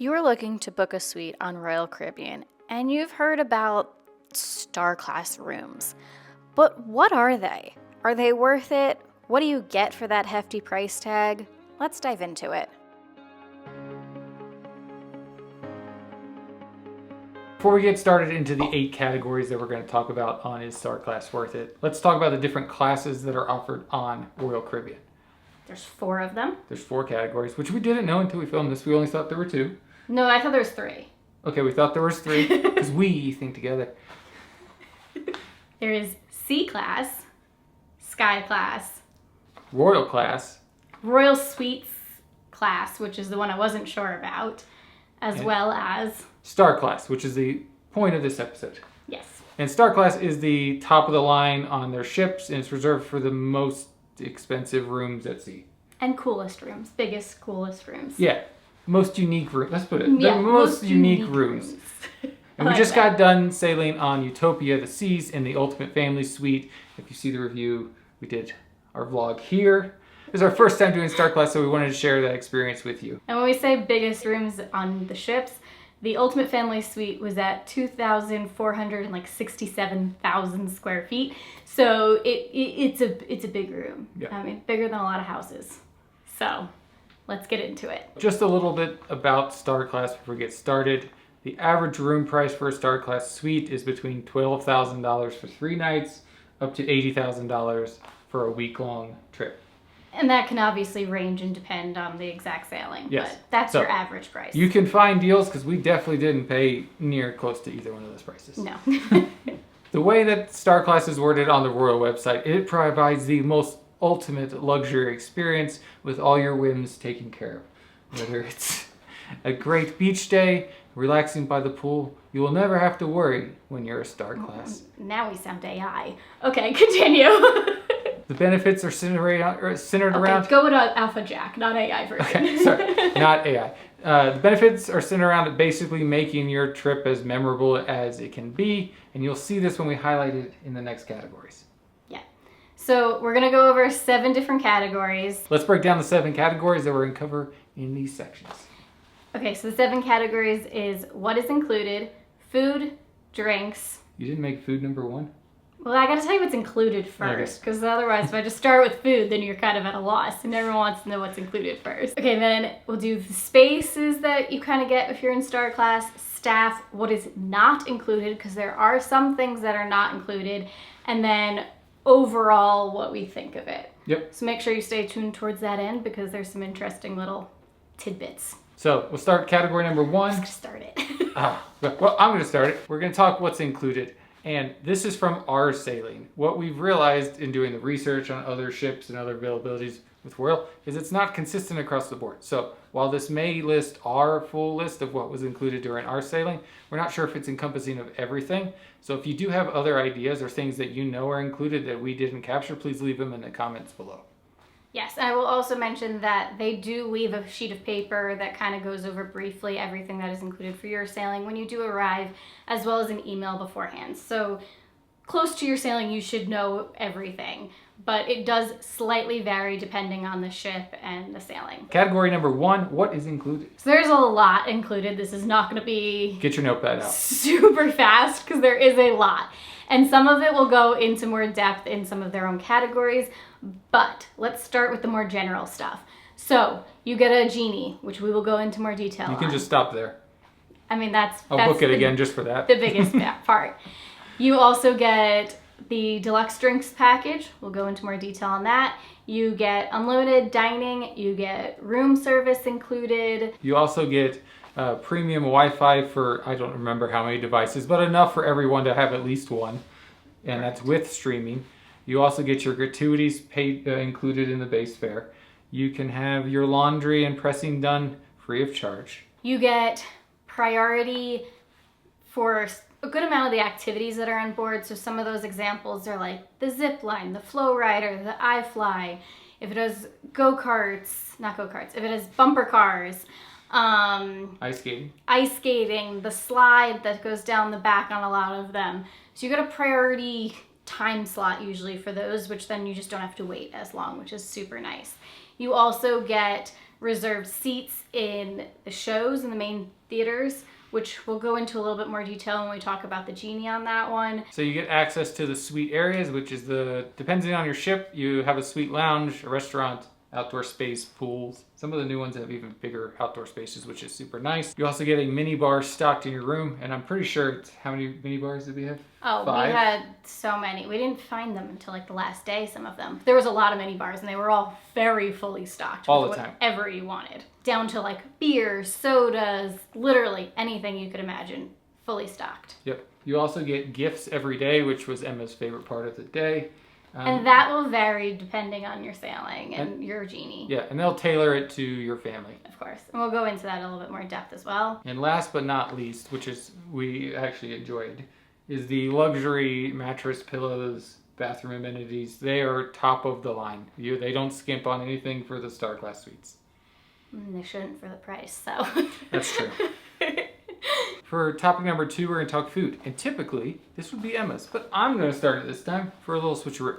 You are looking to book a suite on Royal Caribbean, and you've heard about star class rooms. But what are they? Are they worth it? What do you get for that hefty price tag? Let's dive into it. Before we get started into the 8 categories that we're going to talk about on Is Star Class Worth It, let's talk about the different classes that are offered on Royal Caribbean. There's 4 of them. There's 4 categories, which we didn't know until we filmed this. We only thought there were 2. No, I thought there was 3. Okay, we thought there was 3 because we think together. There is C class, Sky class, Royal class, Royal Suites class, which is the one I wasn't sure about, as well as Star Class, which is the point of this episode. yes. And Star Class is the top of the line on their ships, and it's reserved for the most expensive rooms at sea. And coolest rooms, biggest, coolest rooms. Yeah, most unique rooms. Let's put it. Yeah, the most unique rooms. And we just got done sailing on Utopia, the Seas, in the Ultimate Family Suite. If you see the review, we did our vlog here. This is our first time doing Star Class, so we wanted to share that experience with you. And when we say biggest rooms on the ships, the Ultimate Family Suite was at 2,467,000 square feet. So it's a big room. Yeah. I mean, bigger than a lot of houses. So let's get into it. Just a little bit about Star Class before we get started. The average room price for a Star Class suite is between $12,000 for 3 nights up to $80,000 for a week-long trip. And that can obviously range and depend on the exact sailing. Yes. But that's So, your average price. You can find deals because we definitely didn't pay near close to either one of those prices. No. The way that Star Class is worded on the Royal website, it provides the most ultimate luxury experience with all your whims taken care of. Whether it's a great beach day, relaxing by the pool, you will never have to worry when you're a Star Class. Now we sound AI. Okay, continue. The benefits are centered around... Go with Alpha Jack, not AI version. Okay, sorry, not AI. The benefits are centered around basically making your trip as memorable as it can be, and you'll see this when we highlight it in the next categories. Yeah. So we're going to go over 7 different categories. Let's break down the 7 categories that we're going to cover in these sections. Okay, so the 7 categories is what is included, food, drinks. You didn't make food number 1? Well, I got to tell you what's included first, because otherwise if I just start with food, then you're kind of at a loss, and everyone wants to know what's included first. Okay, then we'll do the spaces that you kind of get if you're in Star Class, staff, what is not included, because there are some things that are not included, and then overall what we think of it. Yep. So make sure you stay tuned towards that end, because there's some interesting little tidbits. So we'll start category number 1. Let's just start it. Well, I'm going to start it. We're going to talk what's included. And this is from our sailing. What we've realized in doing the research on other ships and other availabilities with Royal is it's not consistent across the board. So while this may list our full list of what was included during our sailing, we're not sure if it's encompassing of everything. So if you do have other ideas or things that you know are included that we didn't capture, please leave them in the comments below. Yes, I will also mention that they do leave a sheet of paper that kind of goes over briefly everything that is included for your sailing when you do arrive, as well as an email beforehand. So close to your sailing, you should know everything, but it does slightly vary depending on the ship and the sailing. Category number 1, what is included? So there's a lot included. This is not going to be Get your notepad out. super fast because there is a lot. And some of it will go into more depth in some of their own categories, but let's start with the more general stuff. So you get a genie, which we will go into more detail on. You can just stop there. I mean, that's book it again just for that. The biggest part. You also get the deluxe drinks package. We'll go into more detail on that. You get unlimited dining. You get room service included. You also get premium Wi-Fi for, I don't remember how many devices, but enough for everyone to have at least one. And that's with streaming. You also get your gratuities paid included in the base fare. You can have your laundry and pressing done free of charge. You get priority for a good amount of the activities that are on board. So some of those examples are like the zip line, the flow rider, the iFly. If it has if it has bumper cars, ice skating, the slide that goes down the back on a lot of them. So you get a priority time slot usually for those, which then you just don't have to wait as long, which is super nice. You also get reserved seats in the shows in the main theaters, which we'll go into a little bit more detail when we talk about the Genie on that one. So you get access to the suite areas, which is depending on your ship, you have a suite lounge, a restaurant, outdoor space, pools. Some of the new ones have even bigger outdoor spaces, which is super nice. You also get a mini bar stocked in your room, and I'm pretty sure how many mini bars did we have? Oh, 5? We had so many. We didn't find them until like the last day, some of them. There was a lot of mini bars, and they were all very fully stocked. All the time. Whatever you wanted. Down to like beers, sodas, literally anything you could imagine, fully stocked. Yep. You also get gifts every day, which was Emma's favorite part of the day. And that will vary depending on your sailing and your Genie. Yeah, and they'll tailor it to your family. Of course. And we'll go into that in a little bit more depth as well. And last but not least, which is we actually enjoyed, is the luxury mattress, pillows, bathroom amenities. They are top of the line. They don't skimp on anything for the Star Class suites. They shouldn't for the price, so. That's true. For topic number 2, we're going to talk food. And typically, this would be Emma's, but I'm going to start it this time for a little switcheroo.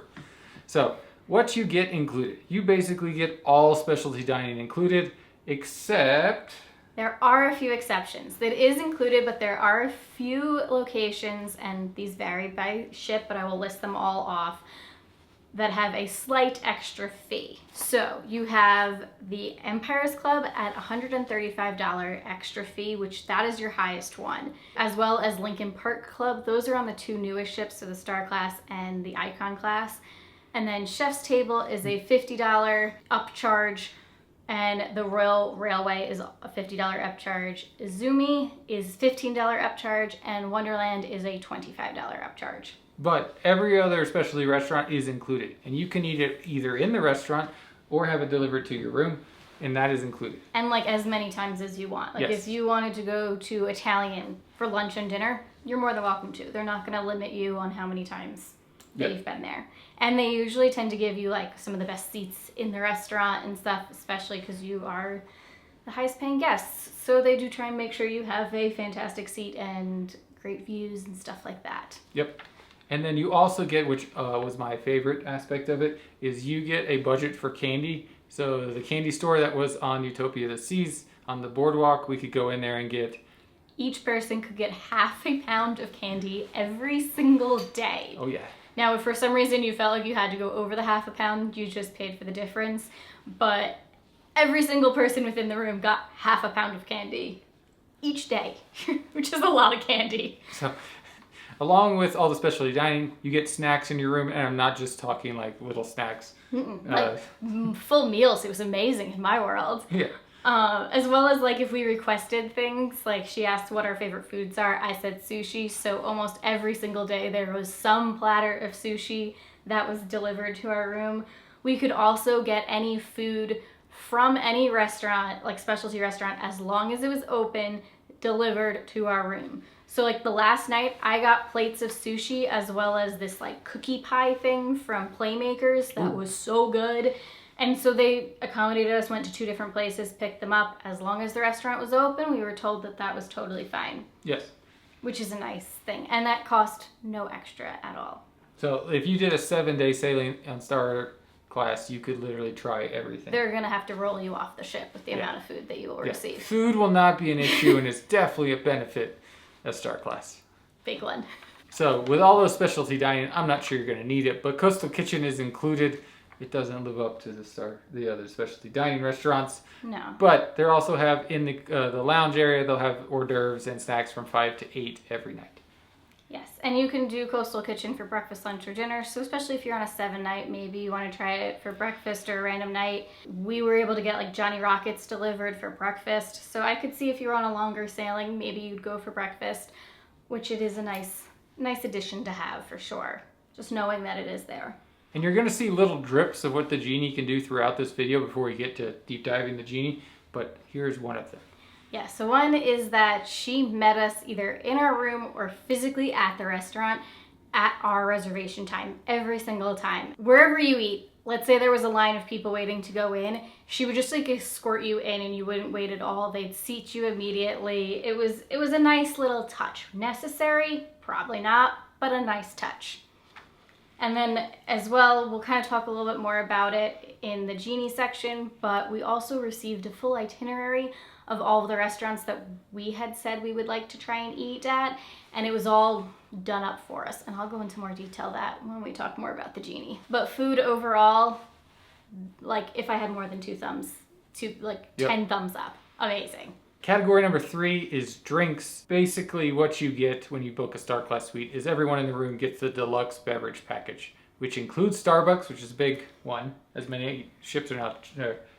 So, what you get included. You basically get all specialty dining included, except... There are a few exceptions. That is included, but there are a few locations, and these vary by ship, but I will list them all off, that have a slight extra fee. So you have the Empire's Club at $135 extra fee, which that is your highest one, as well as Lincoln Park Club. Those are on the 2 newest ships, so the Star Class and the Icon Class. And then Chef's Table is a $50 upcharge, and the Royal Railway is a $50 upcharge. Izumi is $15 upcharge, and Wonderland is a $25 upcharge. But every other specialty restaurant is included, and you can eat it either in the restaurant or have it delivered to your room, and that is included. And like as many times as you want. Like yes. If you wanted to go to Italian for lunch and dinner, you're more than welcome to. They're not going to limit you on how many times that you've been there. And they usually tend to give you like some of the best seats in the restaurant and stuff, especially because you are the highest paying guests. So they do try and make sure you have a fantastic seat and great views and stuff like that. Yep. And then you also get, which was my favorite aspect of it, is you get a budget for candy. So the candy store that was on Utopia the Seas on the boardwalk, we could go in there and get... Each person could get half a pound of candy every single day. Oh, yeah. Now, if for some reason you felt like you had to go over the half a pound, you just paid for the difference. But every single person within the room got half a pound of candy each day, which is a lot of candy. So, along with all the specialty dining, you get snacks in your room, and I'm not just talking like little snacks. Like full meals. It was amazing in my world. Yeah. As well as like if we requested things, like she asked what our favorite foods are, I said sushi. So almost every single day there was some platter of sushi that was delivered to our room. We could also get any food from any restaurant, like specialty restaurant, as long as it was open, delivered to our room. So like the last night I got plates of sushi as well as this like cookie pie thing from Playmakers that was so good. And so they accommodated us, went to 2 different places, picked them up. As long as the restaurant was open, we were told that that was totally fine. Yes. Which is a nice thing. And that cost no extra at all. So if you did a 7-day sailing on Star Class, you could literally try everything. They're going to have to roll you off the ship with the amount of food that you will receive. Food will not be an issue, and it's definitely a benefit of Star Class. Big one. So with all those specialty dining, I'm not sure you're going to need it, but Coastal Kitchen is included. It doesn't live up to the other specialty dining restaurants. No. But they also have in the lounge area, they'll have hors d'oeuvres and snacks from 5 to 8 every night. Yes, and you can do Coastal Kitchen for breakfast, lunch, or dinner. So especially if you're on a 7-night, maybe you want to try it for breakfast or a random night. We were able to get like Johnny Rockets delivered for breakfast. So I could see if you're on a longer sailing, maybe you'd go for breakfast, which it is a nice addition to have for sure. Just knowing that it is there. And you're going to see little drips of what the Genie can do throughout this video before we get to deep diving the Genie. But here's one of them. Yeah, so one is that she met us either in our room or physically at the restaurant at our reservation time every single time. Wherever you eat, let's say there was a line of people waiting to go in, she would just like escort you in and you wouldn't wait at all. They'd seat you immediately. It was a nice little touch. Necessary? Probably not, but a nice touch. And then as well, we'll kind of talk a little bit more about it in the Genie section, but we also received a full itinerary of all of the restaurants that we had said we would like to try and eat at, and it was all done up for us. And I'll go into more detail that when we talk more about the Genie. But food overall, like if I had more than 10 thumbs up. Amazing. Category number 3 is drinks. Basically, what you get when you book a Star Class suite is everyone in the room gets the deluxe beverage package, which includes Starbucks, which is a big one, as many ships are now,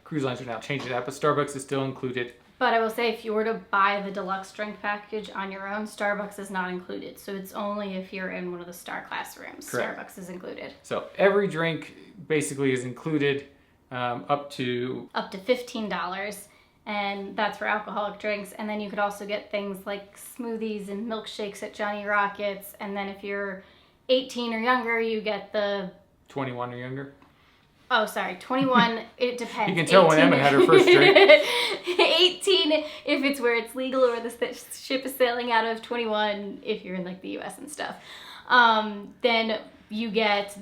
cruise lines are now changing that, but Starbucks is still included. But I will say, if you were to buy the deluxe drink package on your own, Starbucks is not included. So it's only if you're in one of the Star Class rooms. Correct. Starbucks is included. So every drink basically is included up to $15. And that's for alcoholic drinks. And then you could also get things like smoothies and milkshakes at Johnny Rockets. And then if you're 18 or younger, you get the... 21 or younger? Oh, sorry, 21, it depends. You can tell when Emma had her first drink. 18 if it's where it's legal or the ship is sailing out of, 21 if you're in like the US and stuff. Then you get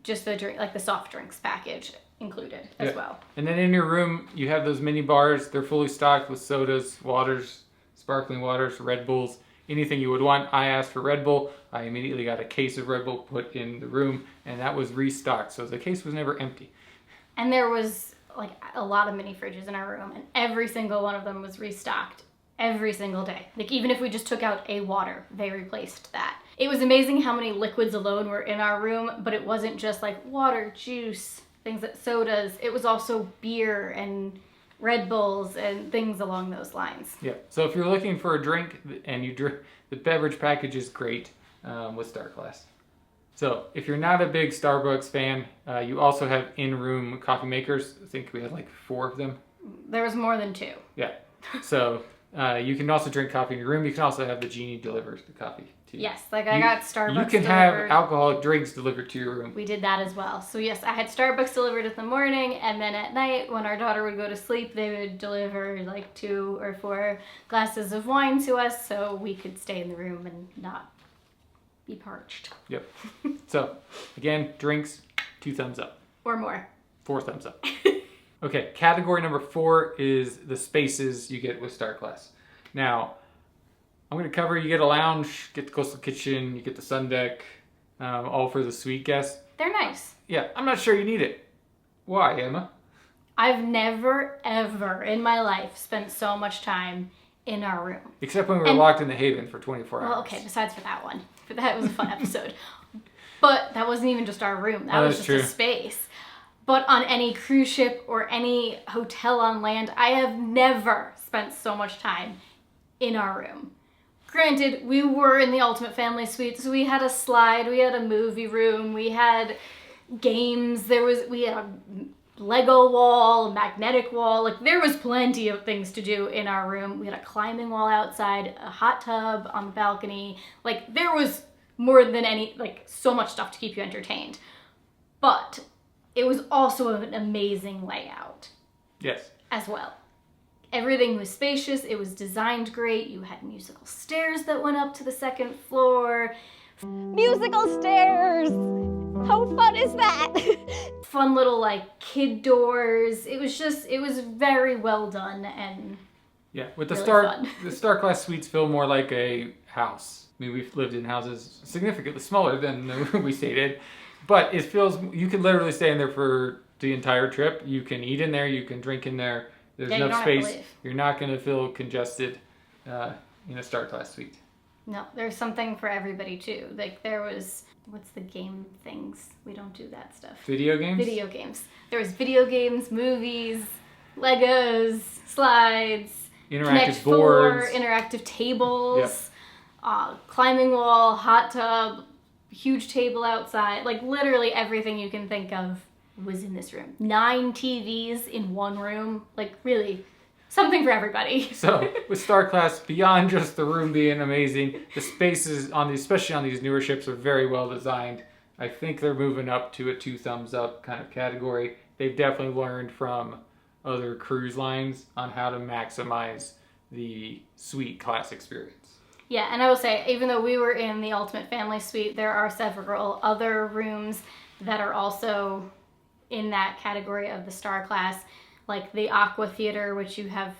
just the drink, like the soft drinks package included as well. And then in your room, you have those mini bars. They're fully stocked with sodas, waters, sparkling waters, Red Bulls, anything you would want. I asked for Red Bull. I immediately got a case of Red Bull put in the room, and that was restocked. So the case was never empty. And there was like a lot of mini fridges in our room, and every single one of them was restocked every single day. Like even if we just took out a water, they replaced that. It was amazing how many liquids alone were in our room, but it wasn't just like water, juice, things that sodas. It was also beer and Red Bulls and things along those lines. Yeah. So if you're looking for a drink and you drink, the beverage package is great with Star Class. So if you're not a big Starbucks fan, you also have in-room coffee makers. I think we had like 4 of them. There was more than 2. Yeah. So you can also drink coffee in your room. You can also have the Genie deliver the coffee to you. Yes, like I got Starbucks delivered. You can have alcoholic drinks delivered to your room. We did that as well. So yes, I had Starbucks delivered in the morning, and then at night when our daughter would go to sleep, they would deliver like 2 or 4 glasses of wine to us so we could stay in the room and not be parched. Yep. So again, drinks, 2 thumbs up. Or more. 4 thumbs up. Okay, category number 4 is the spaces you get with Star Class. Now, I'm going to cover, you get a lounge, get the coastal kitchen, you get the sun deck, all for the suite guests. They're nice. Yeah, I'm not sure you need it. Why, Emma? I've never, ever in my life spent so much time in our room. Except when we were locked in the Haven for 24 hours. Well, okay, besides for that one. But that was a fun episode. But that wasn't even just our room. That was just a space. But on any cruise ship or any hotel on land, I have never spent so much time in our room. Granted, we were in the Ultimate Family Suite, so we had a slide, we had a movie room, we had games, we had a Lego wall, a magnetic wall, like there was plenty of things to do in our room. We had a climbing wall outside, a hot tub on the balcony, like there was more than so much stuff to keep you entertained. But it was also an amazing layout. Yes. As well. Everything was spacious, it was designed great, you had musical stairs that went up to the 2nd floor. Musical stairs! How fun is that? Fun little kid doors. It was very well done and yeah, with the really fun. The Star Class suites feel more like a house. I mean, we've lived in houses significantly smaller than the room we stayed in, but it feels, you can literally stay in there for the entire trip. You can eat in there, you can drink in there. There's enough space. You're not going to feel congested in a Star Class suite. No, there's something for everybody too. Like there was, what's the game things? We don't do that stuff. Video games? Video games. There was video games, movies, Legos, slides, interactive boards, interactive tables, climbing wall, hot tub, huge table outside. Like literally everything you can think of was in this room. 9 TVs in one room. Like really, something for everybody. So with Star Class, beyond just the room being amazing, the spaces especially on these newer ships, are very well designed. I think they're moving up to a 2 thumbs up kind of category. They've definitely learned from other cruise lines on how to maximize the suite class experience. Yeah, and I will say, even though we were in the Ultimate Family Suite, there are several other rooms that are also in that category of the star class, like the Aqua Theater, which you have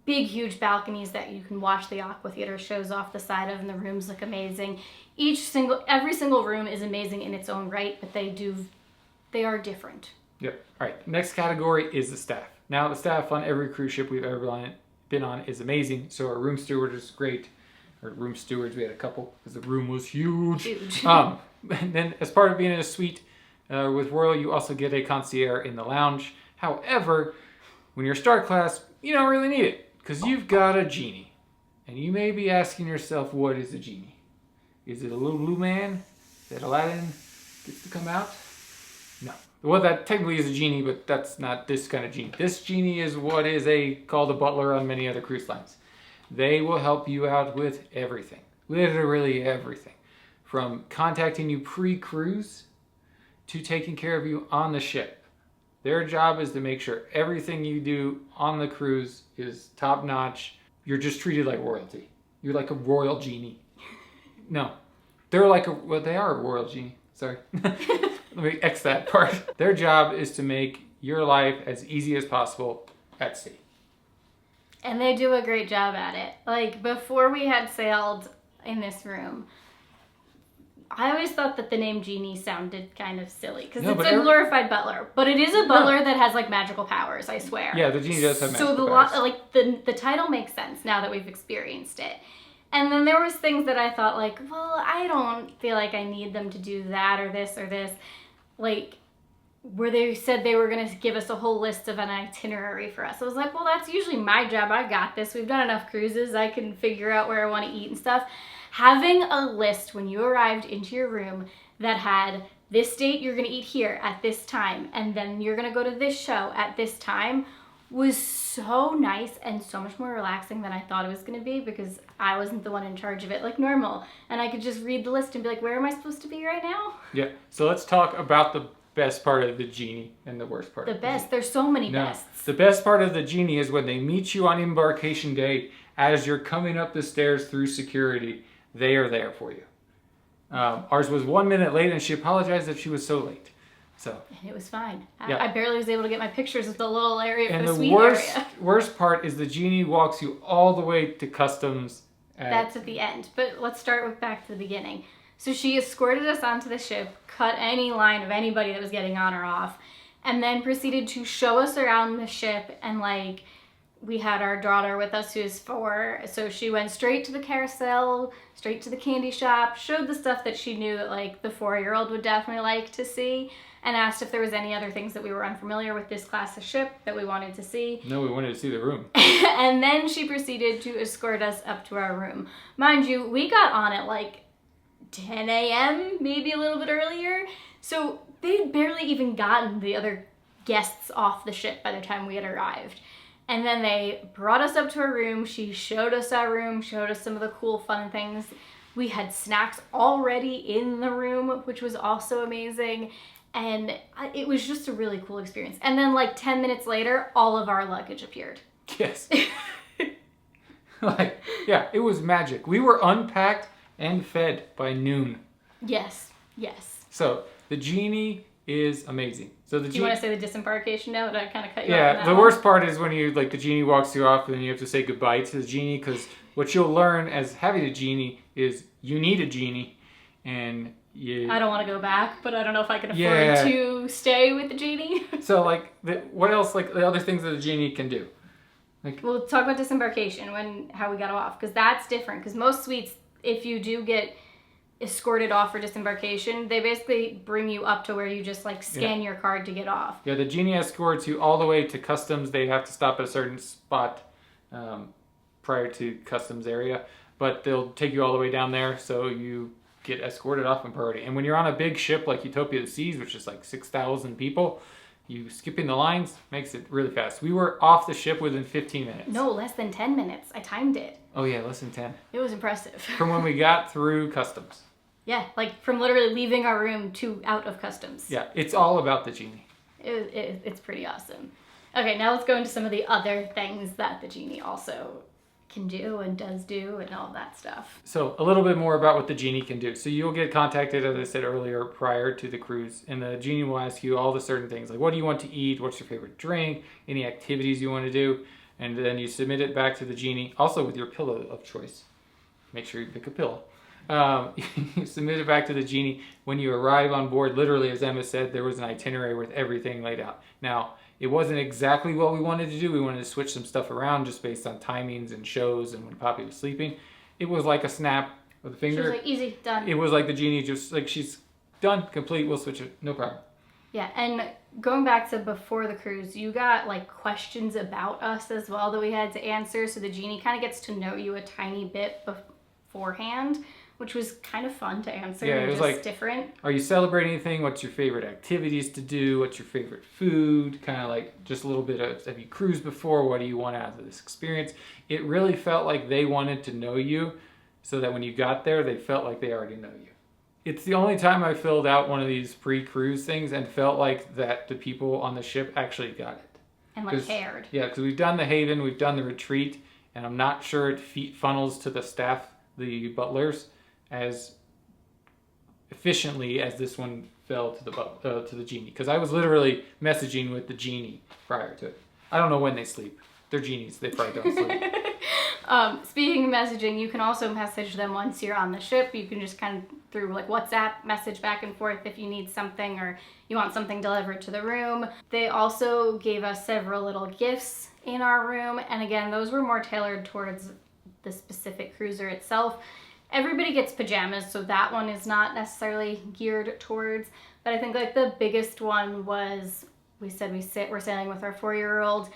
big, huge balconies that you can watch the Aqua Theater shows off the side of, and the rooms look amazing. Every single room is amazing in its own right, but they are different. Yep. All right. Next category is the staff. Now, the staff on every cruise ship we've ever been on is amazing. So our room steward is great. Or room stewards, we had a couple because the room was huge. And then as part of being in a suite with Royal, you also get a concierge in the lounge. However, when you're star class, you don't really need it because you've got a genie. And you may be asking yourself, what is a genie? Is it a little blue man that Aladdin gets to come out? No. Well, that technically is a genie, but that's not this kind of genie. This genie is what is called a butler on many other cruise lines. They will help you out with everything. Literally everything. From contacting you pre-cruise to taking care of you on the ship. Their job is to make sure everything you do on the cruise is top-notch. You're just treated like royalty. You're like a royal genie. No. They're like they are a royal genie. Sorry. Let me X that part. Their job is to make your life as easy as possible at sea. And they do a great job at it. Like, before we had sailed in this room, I always thought that the name Genie sounded kind of silly because it's a glorified butler, but it is a butler that has like magical powers. I swear. Yeah, the Genie does have magical powers. So the title makes sense now that we've experienced it. And then there was things that I thought like, well, I don't feel like I need them to do that or this or this, like where they said they were going to give us a whole list of an itinerary for us. I was like, well, that's usually my job. I got this. We've done enough cruises. I can figure out where I want to eat and stuff. Having a list when you arrived into your room that had this date you're going to eat here at this time, and then you're going to go to this show at this time was so nice and so much more relaxing than I thought it was going to be because I wasn't the one in charge of it like normal. And I could just read the list and be like, where am I supposed to be right now? Yeah. So let's talk about the best part of the Genie and the worst part. The best. There's so many bests. The best part of the Genie is when they meet you on embarkation day as you're coming up the stairs through security. They are there for you. Ours was 1 minute late, and she apologized that she was so late. And it was fine. I barely was able to get my pictures of the little area for the suite area. Worst part is the Genie walks you all the way to customs. That's at the end. But let's start back to the beginning. So she escorted us onto the ship, cut any line of anybody that was getting on or off, and then proceeded to show us around the ship. And like, we had our daughter with us who is 4, so she went straight to the carousel, straight to the candy shop, showed the stuff that she knew that like the 4-year-old would definitely like to see, and asked if there was any other things that we were unfamiliar with this class of ship that we wanted to see. No, we wanted to see the room. And then she proceeded to escort us up to our room. Mind you, we got on at like 10 a.m., maybe a little bit earlier, so they'd barely even gotten the other guests off the ship by the time we had arrived. And then they brought us up to our room. She showed us our room, showed us some of the cool, fun things. We had snacks already in the room, which was also amazing. And it was just a really cool experience. And then like 10 minutes later, all of our luggage appeared. Yes. It was magic. We were unpacked and fed by noon. Yes. So the Genie is amazing. So do you want to say the disembarkation note? I kind of cut you off. Yeah, the worst part is when the Genie walks you off and then you have to say goodbye to the Genie, because what you'll learn as having a Genie is you need a Genie, and I don't want to go back, but I don't know if I can afford to stay with the Genie. So what else, the other things that the Genie can do? We'll talk about disembarkation, how we got off, because that's different, because most suites, if you do get escorted off for disembarkation, they basically bring you up to where you just scan your card to get off. Yeah, the Genie escorts you all the way to customs. They have to stop at a certain spot prior to customs area, but they'll take you all the way down there, so you get escorted off in priority. And when you're on a big ship like Utopia of the Seas, which is 6,000 people, you skipping the lines makes it really fast. We were off the ship within 15 minutes. No, less than 10 minutes. I timed it. Oh yeah, less than 10. It was impressive. From when we got through customs. Yeah, from literally leaving our room to out of customs. Yeah, it's all about the Genie. It's pretty awesome. Okay, now let's go into some of the other things that the Genie also can do and does do and all that stuff. So a little bit more about what the Genie can do. So you'll get contacted, as I said earlier, prior to the cruise, and the Genie will ask you all the certain things, like what do you want to eat, what's your favorite drink, any activities you want to do, and then you submit it back to the Genie, also with your pillow of choice. Make sure you pick a pillow. You submit it back to the Genie. When you arrive on board, literally, as Emma said, there was an itinerary with everything laid out. Now, it wasn't exactly what we wanted to do. We wanted to switch some stuff around just based on timings and shows and when Poppy was sleeping. It was like a snap of the finger. She was like, easy, done. It was like the Genie just like, she's done, complete, we'll switch it, no problem. Yeah, and going back to before the cruise, you got like questions about us as well that we had to answer. So the Genie kind of gets to know you a tiny bit beforehand, which was kind of fun to answer. Yeah, it was just like, different. Are you celebrating anything? What's your favorite activities to do? What's your favorite food? Kind of like just a little bit of, have you cruised before? What do you want out of this experience? It really felt like they wanted to know you so that when you got there, they felt like they already know you. It's the only time I filled out one of these pre-cruise things and felt like that the people on the ship actually got it. And like cared. Yeah, because we've done the Haven, we've done the retreat, and I'm not sure it funnels to the staff, the butlers, as efficiently as this one fell to the Genie. Because I was literally messaging with the Genie prior to it. I don't know when they sleep. They're genies. They probably don't sleep. Speaking of messaging, you can also message them once you're on the ship. You can just kind of through like WhatsApp message back and forth if you need something or you want something delivered to the room. They also gave us several little gifts in our room. And again, those were more tailored towards the specific cruiser itself. Everybody gets pajamas, so that one is not necessarily geared towards. But I think like the biggest one was, we're sailing with our 4-year-old.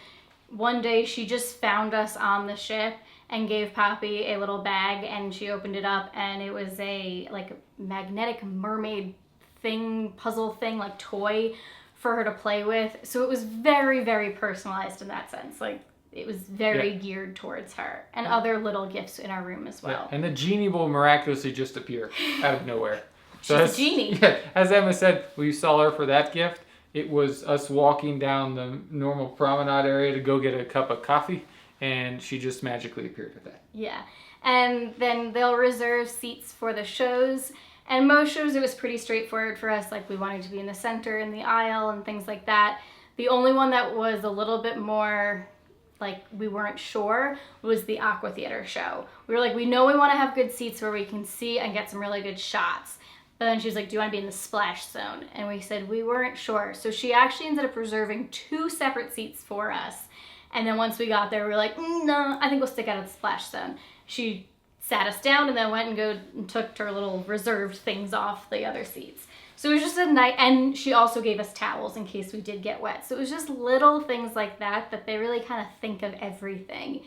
One day she just found us on the ship and gave Poppy a little bag, and she opened it up and it was a like magnetic mermaid thing, puzzle thing, like toy for her to play with. So it was very, very personalized in that sense. Like it was very geared towards her, and other little gifts in our room as well. Yeah. And the Genie will miraculously just appear out of nowhere. So She's a genie. Yeah, as Emma said, we saw her for that gift. It was us walking down the normal promenade area to go get a cup of coffee, and she just magically appeared with that. Yeah, and then they'll reserve seats for the shows. And most shows, it was pretty straightforward for us. Like we wanted to be in the center, in the aisle, and things like that. The only one that was a little bit more like we weren't sure was the Aqua Theater show. We were like, we know we want to have good seats where we can see and get some really good shots. But then she was like, do you want to be in the splash zone? And we said we weren't sure. So she actually ended up reserving 2 separate seats for us. And then once we got there, we were like, no, I think we'll stick out of the splash zone. She sat us down and then went and took her little reserved things off the other seats. So it was just a night, and she also gave us towels in case we did get wet. So it was just little things like that they really kind of think of everything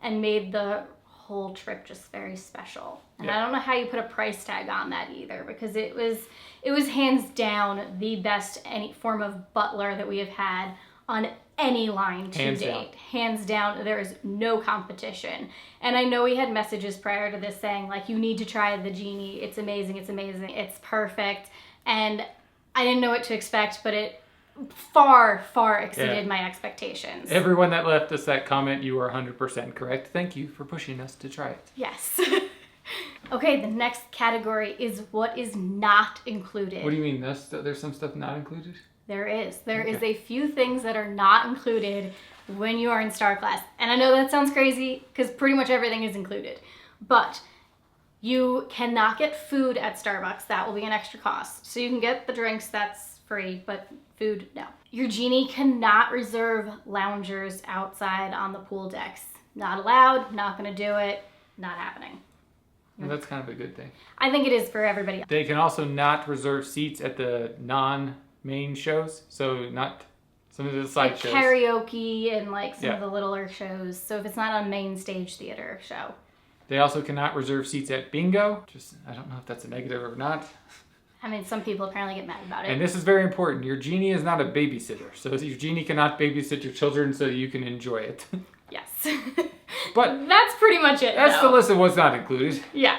and made the whole trip just very special. And I don't know how you put a price tag on that either, because it was hands down the best any form of butler that we have had on any line to date. Hands down, there is no competition. And I know we had messages prior to this saying like, you need to try the Genie. It's amazing, it's perfect. And I didn't know what to expect, but it far, far exceeded my expectations. Everyone that left us that comment, you are 100% correct. Thank you for pushing us to try it. Yes. Okay, the next category is what is not included. What do you mean? There's some stuff not included? There is. There is a few things that are not included when you are in Star Class. And I know that sounds crazy because pretty much everything is included. But you cannot get food at Starbucks. That will be an extra cost. So you can get the drinks, that's free, but food, no. Your Genie cannot reserve loungers outside on the pool decks. Not allowed, not gonna do it, not happening. Well, that's kind of a good thing. I think it is for everybody else. They can also not reserve seats at the non-main shows, so not some of the side like shows. Karaoke and like some of the littler shows. So if it's not on main stage theater show. They also cannot reserve seats at bingo. I don't know if that's a negative or not. I mean, some people apparently get mad about it. And this is very important. Your Genie is not a babysitter. So your Genie cannot babysit your children so you can enjoy it. Yes. But that's pretty much it. That's the list of what's not included. Yeah.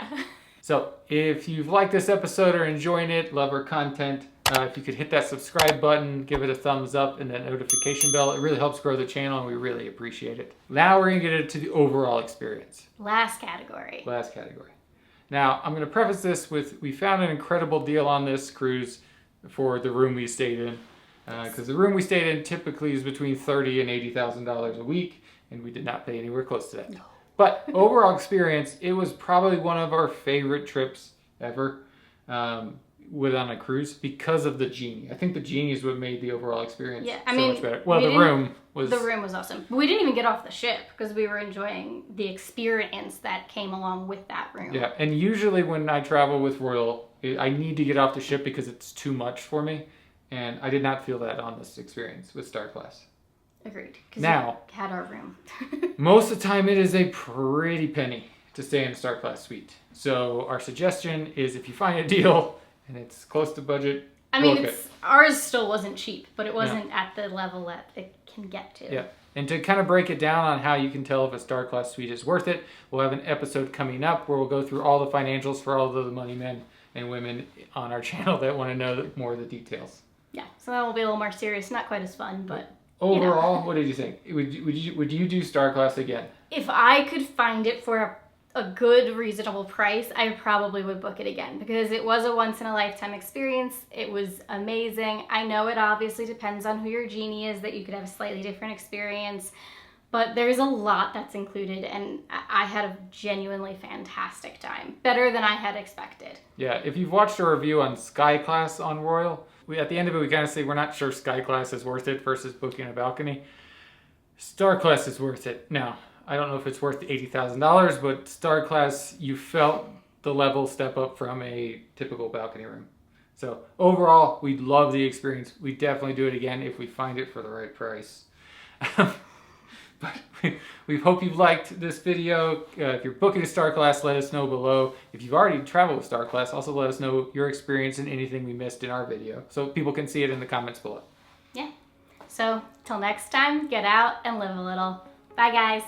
So if you've liked this episode or enjoying it, love our content, If you could hit that subscribe button, give it a thumbs up and that notification bell, it really helps grow the channel and we really appreciate it. Now we're gonna get into the overall experience. Last category. Last category. Now, I'm gonna preface this with, we found an incredible deal on this cruise for the room we stayed in. Because the room we stayed in typically is between $30,000 and $80,000 a week, and we did not pay anywhere close to that. No. But overall experience, it was probably one of our favorite trips ever with on a cruise because of the Genie. I think the Genie is what made the overall experience much better. Well, the room was awesome. But we didn't even get off the ship because we were enjoying the experience that came along with that room. Yeah, and usually when I travel with Royal, I need to get off the ship because it's too much for me. And I did not feel that on this experience with Star Class. Agreed. Now, we had our room. most of the time it is a pretty penny to stay in a Star Class suite. So our suggestion is if you find a deal and it's close to budget, I mean, ours still wasn't cheap, but it wasn't at the level that it can get to. Yeah. And to kind of break it down on how you can tell if a Star Class suite is worth it, we'll have an episode coming up where we'll go through all the financials for all of the money men and women on our channel that want to know more of the details. Yeah, so that will be a little more serious, not quite as fun, but overall, what did you think? Would you do Star Class again? If I could find it for a good, reasonable price, I probably would book it again because it was a once-in-a-lifetime experience. It was amazing. I know it obviously depends on who your Genie is, that you could have a slightly different experience, but there's a lot that's included, and I had a genuinely fantastic time. Better than I had expected. Yeah, if you've watched a review on Sky Class on Royal, at the end of it, we kind of say we're not sure Sky Class is worth it versus booking a balcony. Star Class is worth it. Now, I don't know if it's worth the $80,000, but Star Class, you felt the level step up from a typical balcony room. So overall, we love the experience. We definitely do it again if we find it for the right price. But we hope you've liked this video. If you're booking a Star Class, let us know below. If you've already traveled with Star Class, also let us know your experience and anything we missed in our video so people can see it in the comments below. Yeah. So, till next time, get out and live a little. Bye, guys.